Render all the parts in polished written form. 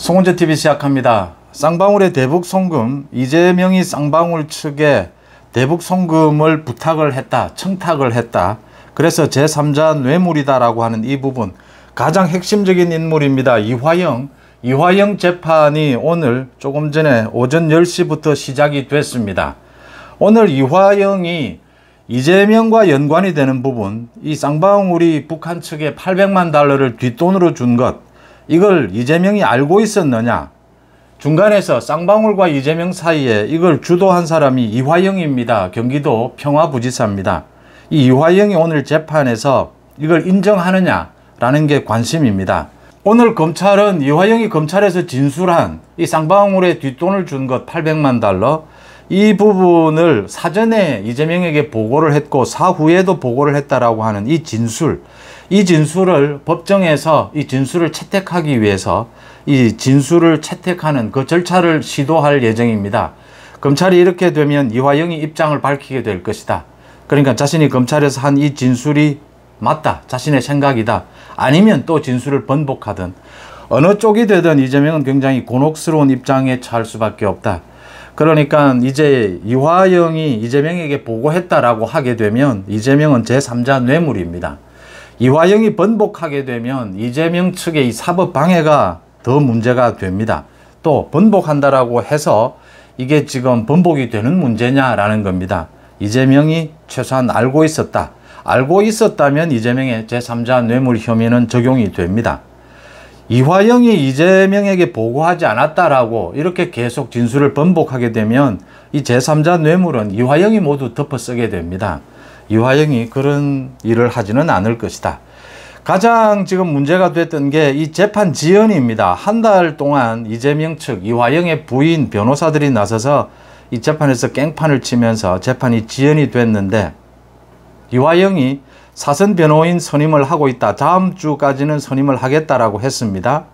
송은재TV 시작합니다. 쌍방울의 대북송금, 이재명이 쌍방울 측에 대북송금을 부탁을 했다, 청탁을 했다. 그래서 제3자 뇌물이다 라고 하는 이 부분, 가장 핵심적인 인물입니다. 이화영 재판이 오늘 조금 전에 오전 10시부터 시작이 됐습니다. 오늘 이화영이 이재명과 연관이 되는 부분, 이 쌍방울이 북한 측에 800만 달러를 뒷돈으로 준 것, 이걸 이재명이 알고 있었느냐, 중간에서 쌍방울과 이재명 사이에 이걸 주도한 사람이 이화영입니다. 경기도 평화부지사입니다. 이 이화영이 오늘 재판에서 이걸 인정하느냐라는 게 관심입니다. 오늘 검찰은 이화영이 검찰에서 진술한 이 쌍방울에 뒷돈을 준 것 800만 달러, 이 부분을 사전에 이재명에게 보고를 했고 사후에도 보고를 했다라고 하는 이 진술을 법정에서 이 진술을 채택하기 위해서 이 진술을 채택하는 그 절차를 시도할 예정입니다. 검찰이 이렇게 되면 이화영이 입장을 밝히게 될 것이다. 그러니까 자신이 검찰에서 한 이 진술이 맞다, 자신의 생각이다, 아니면 또 진술을 번복하든 어느 쪽이 되든 이재명은 굉장히 곤혹스러운 입장에 처할 수밖에 없다. 그러니까 이제 이화영이 이재명에게 보고했다라고 하게 되면 이재명은 제3자 뇌물입니다. 이화영이 번복하게 되면 이재명 측의 이 사법 방해가 더 문제가 됩니다. 또 번복한다라고 해서 이게 지금 번복이 되는 문제냐라는 겁니다. 이재명이 최소한 알고 있었다. 알고 있었다면 이재명의 제3자 뇌물 혐의는 적용이 됩니다. 이화영이 이재명에게 보고하지 않았다라고 이렇게 계속 진술을 번복하게 되면 이 제3자 뇌물은 이화영이 모두 덮어쓰게 됩니다. 이화영이 그런 일을 하지는 않을 것이다. 가장 지금 문제가 됐던 게 이 재판 지연입니다. 한 달 동안 이재명 측, 이화영의 부인 변호사들이 나서서 이 재판에서 깽판을 치면서 재판이 지연이 됐는데, 이화영이 사선 변호인 선임을 하고 있다. 다음 주까지는 선임을 하겠다라고 했습니다.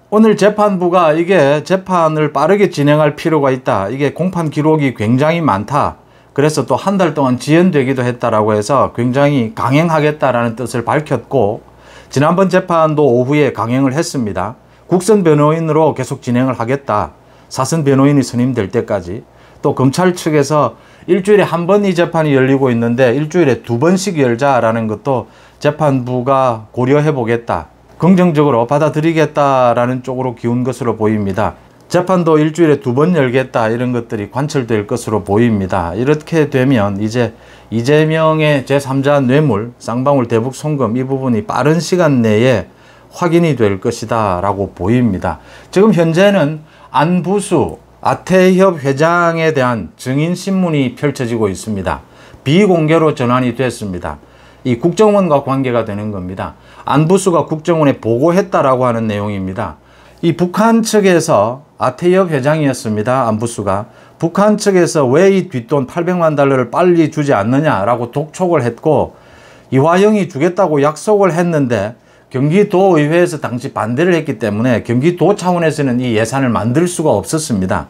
오늘 재판부가 이게 재판을 빠르게 진행할 필요가 있다. 이게 공판 기록이 굉장히 많다. 그래서 또 한 달 동안 지연되기도 했다라고 해서 굉장히 강행하겠다라는 뜻을 밝혔고, 지난번 재판도 오후에 강행을 했습니다. 국선 변호인으로 계속 진행을 하겠다. 사선 변호인이 선임될 때까지. 또 검찰 측에서 일주일에 한 번 이 재판이 열리고 있는데 일주일에 2번씩 열자라는 것도 재판부가 고려해 보겠다, 긍정적으로 받아들이겠다라는 쪽으로 기운 것으로 보입니다. 재판도 일주일에 2번 열겠다, 이런 것들이 관철될 것으로 보입니다. 이렇게 되면 이제 이재명의 제3자 뇌물, 쌍방울 대북 송금, 이 부분이 빠른 시간 내에 확인이 될 것이다 라고 보입니다. 지금 현재는 안부수 아태협 회장에 대한 증인신문이 펼쳐지고 있습니다. 비공개로 전환이 됐습니다. 이 국정원과 관계가 되는 겁니다. 안부수가 국정원에 보고했다라고 하는 내용입니다. 이 북한 측에서 아태협 회장이었습니다. 안부수가 북한 측에서 왜 이 뒷돈 800만 달러를 빨리 주지 않느냐라고 독촉을 했고, 이화영이 주겠다고 약속을 했는데 경기도의회에서 당시 반대를 했기 때문에 경기도 차원에서는 이 예산을 만들 수가 없었습니다.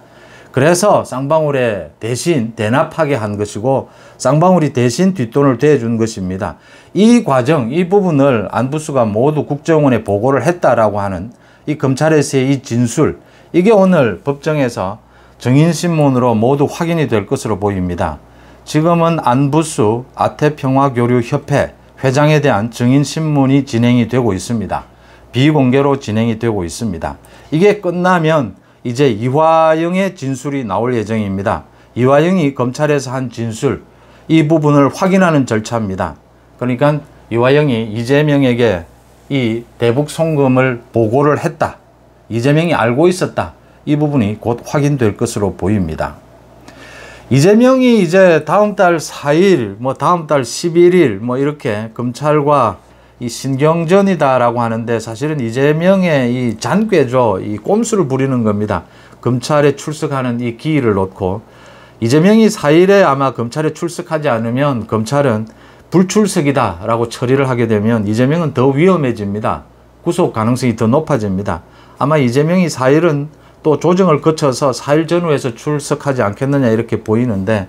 그래서 쌍방울에 대신 대납하게 한 것이고, 쌍방울이 대신 뒷돈을 대준 것입니다. 이 과정, 이 부분을 안부수가 모두 국정원에 보고를 했다라고 하는 이 검찰에서의 이 진술, 이게 오늘 법정에서 증인신문으로 모두 확인이 될 것으로 보입니다. 지금은 안부수 아태평화교류협회 회장에 대한 증인신문이 진행이 되고 있습니다. 비공개로 진행이 되고 있습니다. 이게 끝나면 이제 이화영의 진술이 나올 예정입니다. 이화영이 검찰에서 한 진술, 이 부분을 확인하는 절차입니다. 그러니까 이화영이 이재명에게 이 대북 송금을 보고를 했다, 이재명이 알고 있었다, 이 부분이 곧 확인될 것으로 보입니다. 이재명이 이제 다음 달 4일, 다음 달 11일, 이렇게 검찰과 이 신경전이다라고 하는데, 사실은 이재명의 이 잔꾀죠. 이 꼼수를 부리는 겁니다. 검찰에 출석하는 이 기일을 놓고, 이재명이 4일에 아마 검찰에 출석하지 않으면 검찰은 불출석이다라고 처리를 하게 되면 이재명은 더 위험해집니다. 구속 가능성이 더 높아집니다. 아마 이재명이 4일은 또 조정을 거쳐서 4일 전후에서 출석하지 않겠느냐, 이렇게 보이는데,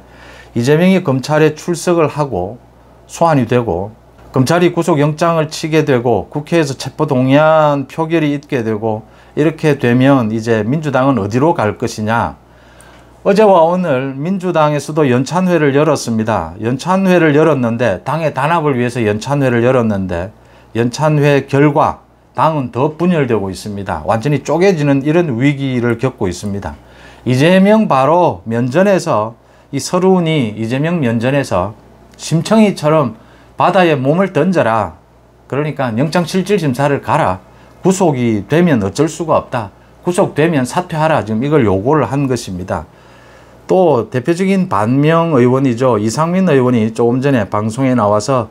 이재명이 검찰에 출석을 하고 소환이 되고 검찰이 구속영장을 치게 되고 국회에서 체포동의안 표결이 있게 되고 이렇게 되면 이제 민주당은 어디로 갈 것이냐. 어제와 오늘 민주당에서도 연찬회를 열었습니다. 연찬회를 열었는데 당의 단합을 위해서 연찬회를 열었는데 연찬회 결과 당은 더 분열되고 있습니다. 완전히 쪼개지는 이런 위기를 겪고 있습니다. 이재명 바로 면전에서 이 서른이 이재명 면전에서 심청이처럼 바다에 몸을 던져라. 그러니까 영장실질심사를 가라. 구속이 되면 어쩔 수가 없다. 구속되면 사퇴하라. 지금 이걸 요구를 한 것입니다. 또 대표적인 반명 의원이죠. 이상민 의원이 조금 전에 방송에 나와서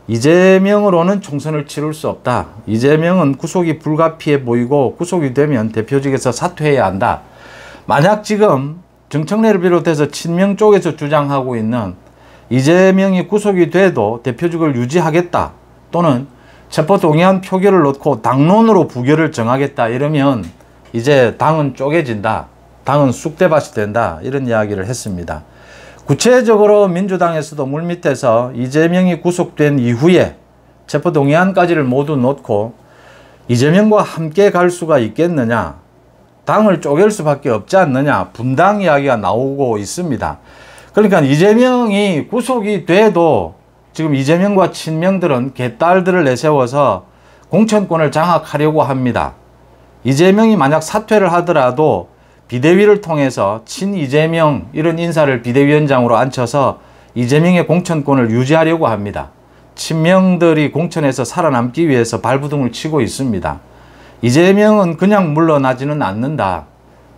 이재명으로는 총선을 치를 수 없다. 이재명은 구속이 불가피해 보이고 구속이 되면 대표직에서 사퇴해야 한다. 만약 지금 정청래를 비롯해서 친명 쪽에서 주장하고 있는 이재명이 구속이 돼도 대표직을 유지하겠다. 또는 체포동의안 표결을 놓고 당론으로 부결을 정하겠다. 이러면 이제 당은 쪼개진다. 당은 쑥대밭이 된다. 이런 이야기를 했습니다. 구체적으로 민주당에서도 물밑에서 이재명이 구속된 이후에 체포동의안까지를 모두 놓고 이재명과 함께 갈 수가 있겠느냐. 당을 쪼갤 수밖에 없지 않느냐. 분당 이야기가 나오고 있습니다. 그러니까 이재명이 구속이 돼도 지금 이재명과 친명들은 개딸들을 내세워서 공천권을 장악하려고 합니다. 이재명이 만약 사퇴를 하더라도 비대위를 통해서 친이재명 이런 인사를 비대위원장으로 앉혀서 이재명의 공천권을 유지하려고 합니다. 친명들이 공천에서 살아남기 위해서 발부둥을 치고 있습니다. 이재명은 그냥 물러나지는 않는다.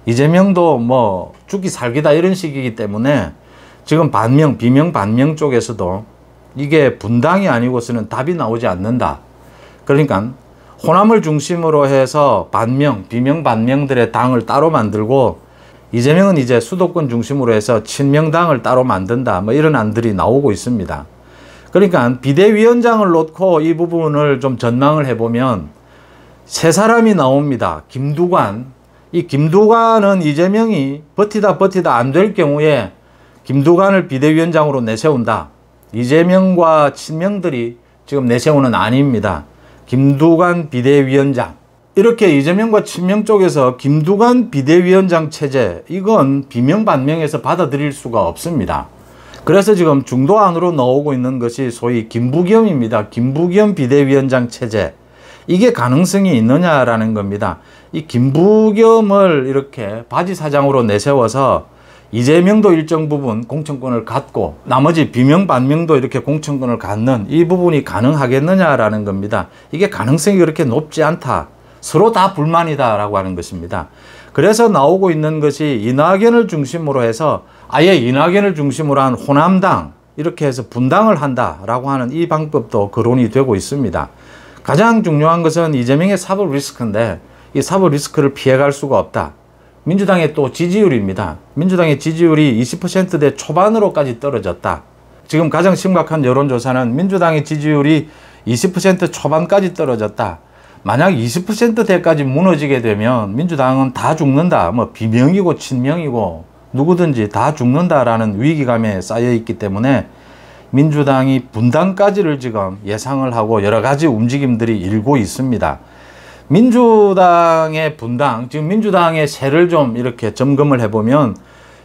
이재명도 뭐 죽기 살기다 이런 식이기 때문에 지금 반명, 비명, 반명 쪽에서도 이게 분당이 아니고서는 답이 나오지 않는다. 그러니까 호남을 중심으로 해서 반명, 비명, 반명들의 당을 따로 만들고 이재명은 이제 수도권 중심으로 해서 친명당을 따로 만든다. 뭐 이런 안들이 나오고 있습니다. 그러니까 비대위원장을 놓고 이 부분을 좀 전망을 해보면 세 사람이 나옵니다. 김두관. 이 김두관은 이재명이 버티다 안 될 경우에 김두관을 비대위원장으로 내세운다. 이재명과 친명들이 지금 내세우는 아닙니다. 김두관 비대위원장. 이렇게 이재명과 친명 쪽에서 김두관 비대위원장 체제, 이건 비명반명에서 받아들일 수가 없습니다. 그래서 지금 중도 안으로 나오고 있는 것이 소위 김부겸입니다. 김부겸 비대위원장 체제. 이게 가능성이 있느냐라는 겁니다. 이 김부겸을 이렇게 바지사장으로 내세워서 이재명도 일정 부분 공천권을 갖고 나머지 비명 반명도 이렇게 공천권을 갖는 이 부분이 가능하겠느냐라는 겁니다. 이게 가능성이 그렇게 높지 않다. 서로 다 불만이다 라고 하는 것입니다. 그래서 나오고 있는 것이 이낙연을 중심으로 해서 아예 이낙연을 중심으로 한 호남당 이렇게 해서 분당을 한다라고 하는 이 방법도 거론이 되고 있습니다. 가장 중요한 것은 이재명의 사법 리스크인데 이 사법 리스크를 피해갈 수가 없다. 민주당의 또 지지율입니다. 민주당의 지지율이 20%대 초반으로까지 떨어졌다. 지금 가장 심각한 여론조사는 민주당의 지지율이 20% 초반까지 떨어졌다. 만약 20%대까지 무너지게 되면 민주당은 다 죽는다. 뭐 비명이고 친명이고 누구든지 다 죽는다라는 위기감에 쌓여 있기 때문에 민주당이 분당까지를 지금 예상을 하고 여러 가지 움직임들이 일고 있습니다. 민주당의 분당, 지금 민주당의 세를 좀 이렇게 점검을 해보면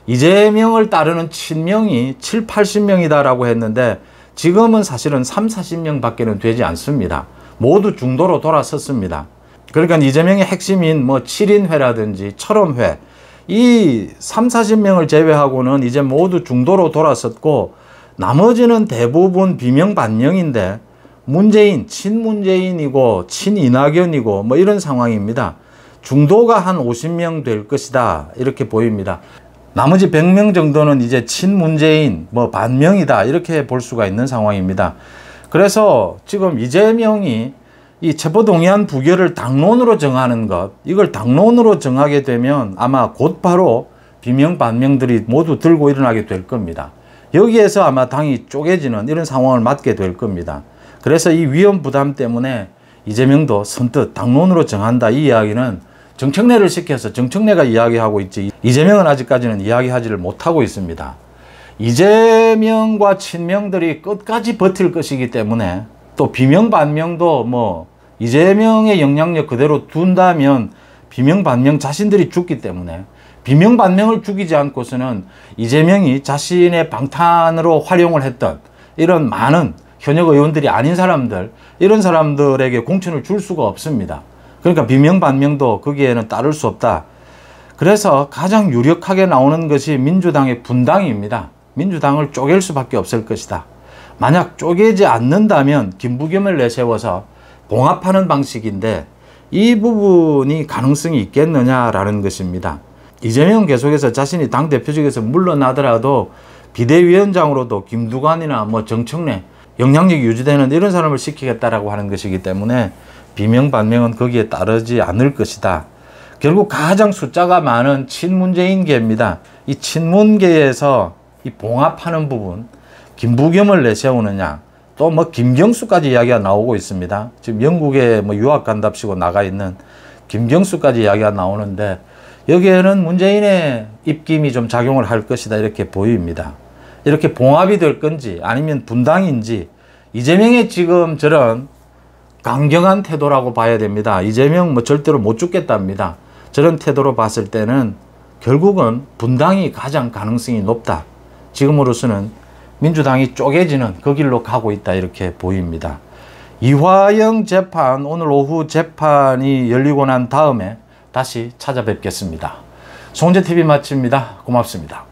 이재명을 따르는 친명이 7, 80명이다라고 했는데 지금은 사실은 3, 40명 밖에는 되지 않습니다. 모두 중도로 돌아섰습니다. 그러니까 이재명의 핵심인 뭐 7인회라든지 철험회, 이 3, 40명을 제외하고는 이제 모두 중도로 돌아섰고 나머지는 대부분 비명 반명인데 문재인, 친문재인이고 친이낙연이고 뭐 이런 상황입니다. 중도가 한 50명 될 것이다 이렇게 보입니다. 나머지 100명 정도는 이제 친문재인, 뭐 반명이다 이렇게 볼 수가 있는 상황입니다. 그래서 지금 이재명이 이 체포동의안 부결을 당론으로 정하는 것, 이걸 당론으로 정하게 되면 아마 곧바로 비명 반명들이 모두 들고 일어나게 될 겁니다. 여기에서 아마 당이 쪼개지는 이런 상황을 맞게 될 겁니다. 그래서 이 위험 부담 때문에 이재명도 선뜻 당론으로 정한다 이 이야기는 정청래를 시켜서 정청래가 이야기하고 있지 이재명은 아직까지는 이야기하지를 못하고 있습니다. 이재명과 친명들이 끝까지 버틸 것이기 때문에 또 비명반명도 뭐 이재명의 영향력 그대로 둔다면 비명반명 자신들이 죽기 때문에 비명반명을 죽이지 않고서는 이재명이 자신의 방탄으로 활용을 했던 이런 많은 현역 의원들이 아닌 사람들, 이런 사람들에게 공천을 줄 수가 없습니다. 그러니까 비명반명도 거기에는 따를 수 없다. 그래서 가장 유력하게 나오는 것이 민주당의 분당입니다. 민주당을 쪼갤 수밖에 없을 것이다. 만약 쪼개지 않는다면 김부겸을 내세워서 봉합하는 방식인데 이 부분이 가능성이 있겠느냐라는 것입니다. 이재명은 계속해서 자신이 당대표직에서 물러나더라도 비대위원장으로도 김두관이나 뭐 정청래 영향력이 유지되는 이런 사람을 시키겠다라고 하는 것이기 때문에 비명반명은 거기에 따르지 않을 것이다. 결국 가장 숫자가 많은 친문재인계입니다. 이 친문계에서 이 봉합하는 부분, 김부겸을 내세우느냐, 또 뭐 김경수까지 이야기가 나오고 있습니다. 지금 영국에 뭐 유학 간답시고 나가 있는 김경수까지 이야기가 나오는데 여기에는 문재인의 입김이 좀 작용을 할 것이다 이렇게 보입니다. 이렇게 봉합이 될 건지 아니면 분당인지 이재명의 지금 저런 강경한 태도라고 봐야 됩니다. 이재명 뭐 절대로 못 죽겠답니다. 저런 태도로 봤을 때는 결국은 분당이 가장 가능성이 높다. 지금으로서는 민주당이 쪼개지는 그 길로 가고 있다 이렇게 보입니다. 이화영 재판, 오늘 오후 재판이 열리고 난 다음에 다시 찾아뵙겠습니다. 송재TV 마칩니다. 고맙습니다.